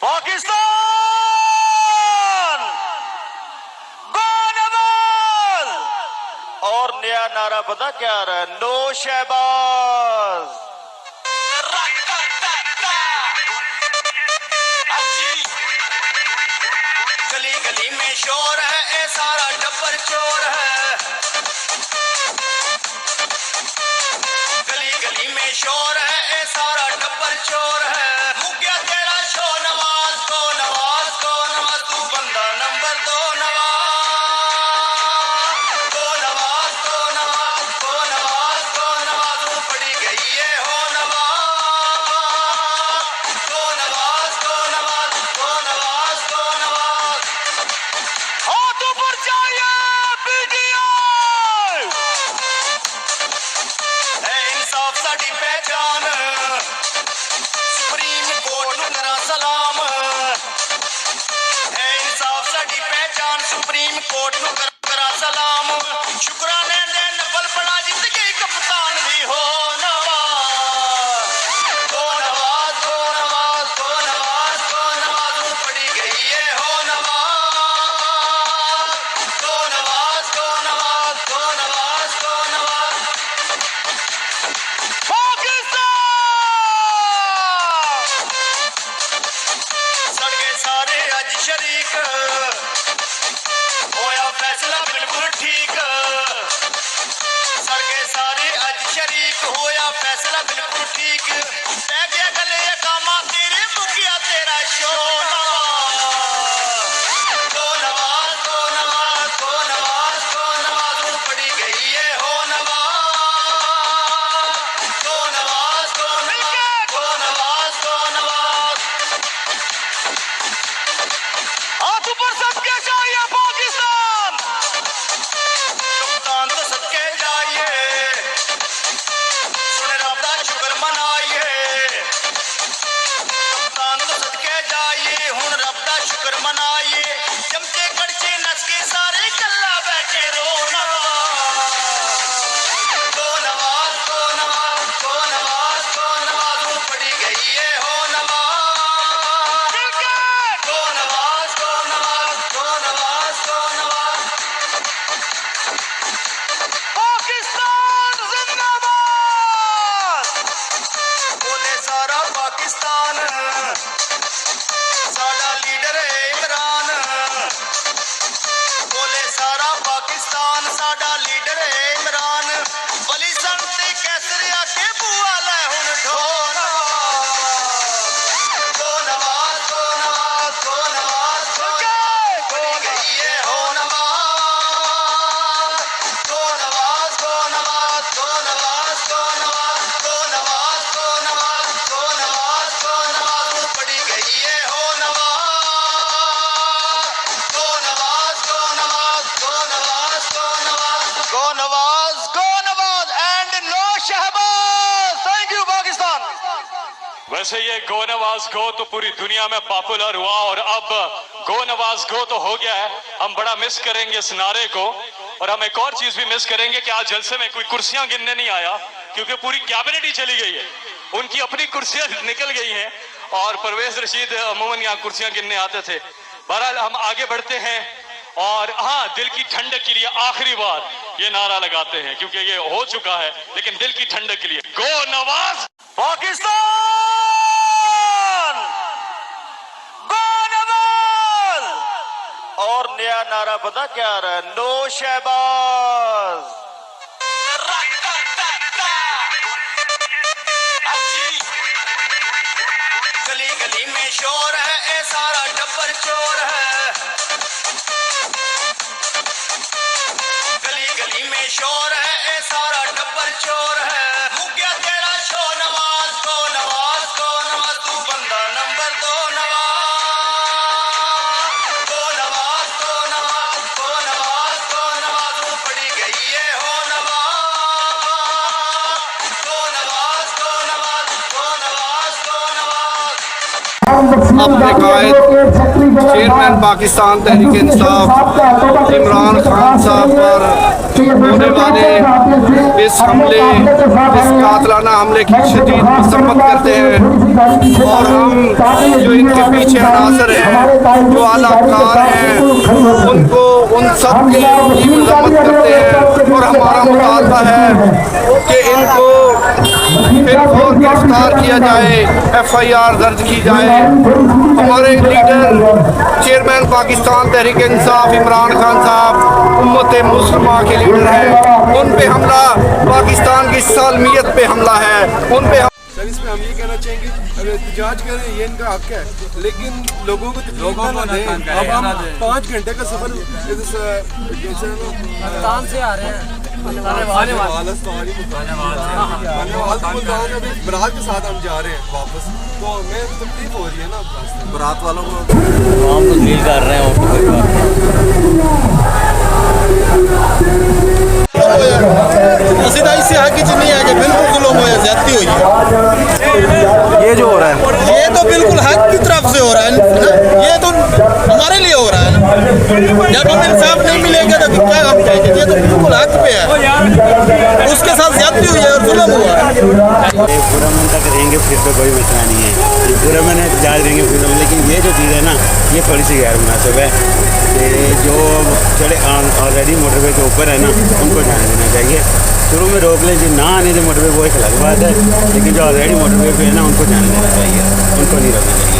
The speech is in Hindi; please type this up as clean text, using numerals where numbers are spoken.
पाकिस्तान गो नवाज। और नया नारा पता क्या आ रहा है? नो शहबाज। गली गली में शोर है, ए सारा टब्बर चोर है। गली गली में शोर है, ए सारा टब्बर चोर है। मुक्या तेरा शो नवाज को नवाज को नवाज, तू बंदा नंबर 2 नवाज को नवाज को नवाज को नवाज को नवाज, तू पड़ी गई है हो नवाज को नवाज को नवाज को नवाज को नवाज। हाथ ऊपर चाहिए पीटीआई है, इंसाफ साडी पहचान। सुप्रीम कोर्ट नूं करा सलाम है, इंसाफ साडी पहचान। सुप्रीम कोर्ट नूं करा सलाम। शुक्राने दे नफल पड़ा जित गई कप्तान भी हो नवाज को नवाज को नवाज को नवाज को नवाज, तू पड़ी गई है हो नवाज को नवाज को नवाज को नवाज को नवाज। पाकिस्तान सड़ गए सारे अज शरीक, होया फैसला बिल्कुल ठीक। सड़ गए सारे अज शरीक, होया फैसला बिल्कुल ठीक। रह गया गले कामा तेरे, मुकिया तेरा शो नवाज को नवाज को नवाज को नवाज को नवाज, तू पड़ी गई है हो नवाज को नवाज को नवाज को नवाज को नवाज। हाथ ऊपर सबके चाहिए पाकिस्तान। कप्तान तो सबके जाइए, सुने रब दा शुक्र मनाइए। कप्तान तो सबके जाइए, हुण रब दा शुक्र मनाइए। चमचे कड़चे नस के सारे कल्ला बैठे रो नवाज को नवाज को नवाज को नवाज को नवाज, तू पड़ी गई है हो नवाज को नवाज को नवाज को नवाज को नवाज। पाकिस्तान जिंदाबाद बोले सारा पाकिस्तान। साडा लीडर है इमरान, बोले सारा पाकिस्तान। साडा लीडर है इमरान। वली संते कैसर आके बुआ ले हुण ढोना को नवाज को नवाज को नवाज को नवाज, पड़ी गई है हो नवाज को नवाज को नवाज को नवाज को नवाज को नवाज को नवाज को नवाज को नवाज, तू पड़ी गई है हो नवाज को नवाज को नवाज को नवाज को नवाज को नवाज को Nawaz and no Shahbaz. Thank you Pakistan. वैसे ये गो नवाज गो तो पूरी दुनिया में पॉपुलर हुआ और अब गो नवाज गो तो हो गया है। हम बड़ा मिस करेंगे इस नारे को, और हम एक और चीज भी मिस करेंगे कि आज जलसे में कोई कुर्सियां गिनने नहीं आया, क्योंकि पूरी कैबिनेट ही चली गई है। उनकी अपनी कुर्सियां निकल गई हैं और परवेज रशीद अमूमन यहाँ कुर्सियां गिनने आते थे। बहरहाल हम आगे बढ़ते हैं और हाँ, दिल की ठंडक के लिए आखिरी बार ये नारा लगाते हैं, क्योंकि ये हो चुका है, लेकिन दिल की ठंडक के लिए गो नवाज। पाकिस्तान गो नवाज। और नया नारा पता क्या आ रहा है? नो शहबाज। गली गली में शोर है, ए सारा टब्बर चोर है। गली गली में शोर है, ए सारा टब्बर चोर है। मुक्या तेरा शो नवाज को नवाज को नवाज, तू बंदा नंबर 2 नवाज को नवाज को नवाज को नवाज को नवाज, तू पड़ी गई है हो नवाज को नवाज को नवाज को नवाज को नवाज। अपने कायद चेयरमैन पाकिस्तान तहरीक इंसाफ इमरान खान साहब पर होने वाले इस हमले, इस कातलाना हमले की शदीद मसम्मत करते हैं। और हम जो इनके पीछे अनासर हैं, जो आलाकार हैं, उनको उन सब की मजम्मत करते हैं। और हमारा मुतालबा है कि इनको फिर और गिरफ्तार किया जाए, FIR दर्ज की जाए। हमारे लीडर चेयरमैन पाकिस्तान तहरीक इंसाफ इमरान खान साहब उम्मत मुस्लिमा के लीडर हैं, उन पे हमला पाकिस्तान की सालमियत पे हमला है, उन पे सर इसमें हम ये कहना चाहेंगे अगर एहतजाज करें ये इनका हक है, लेकिन लोगों को ना दें। अब हम 5 घंटे का सफर से आ रहे हैं बरात के साथ हम जा रहे हैं वापस, तो हमें तकलीफ हो रही है ना बरात वालों को। हम तो डील कर रहे हैं और कोई बात से आगे नहीं आगे बिल्कुल जुल्म हो ज्यादती हुई है। ये जो हो रहा है ये तो बिल्कुल हक की तरफ से हो रहा है, ये तो हमारे लिए हो रहा है ना। जब हम इंसाफ नहीं मिलेगा तो क्या हम कहेंगे, ये तो बिल्कुल हक पे है, उसके साथ ज्यादती हुई है और जुल्म हुआ है। पूरा मन तक रहेंगे फिर तो कोई मसला नहीं है, पूरा मन एहतजाज रहेंगे फिर। लेकिन ये जो चीज़ है ना ये थोड़ी सी गैर मुनासिब है कि जो चढ़े ऑलरेडी मोटरवे के ऊपर है ना उनको जाने देना चाहिए। शुरू में रोक लें, जो ना आने दे मोटरवे वो एक अलग बात है, लेकिन जो ऑलरेडी मोटरवे पे है ना उनको जाने देना चाहिए, उनको नहीं रोकना चाहिए।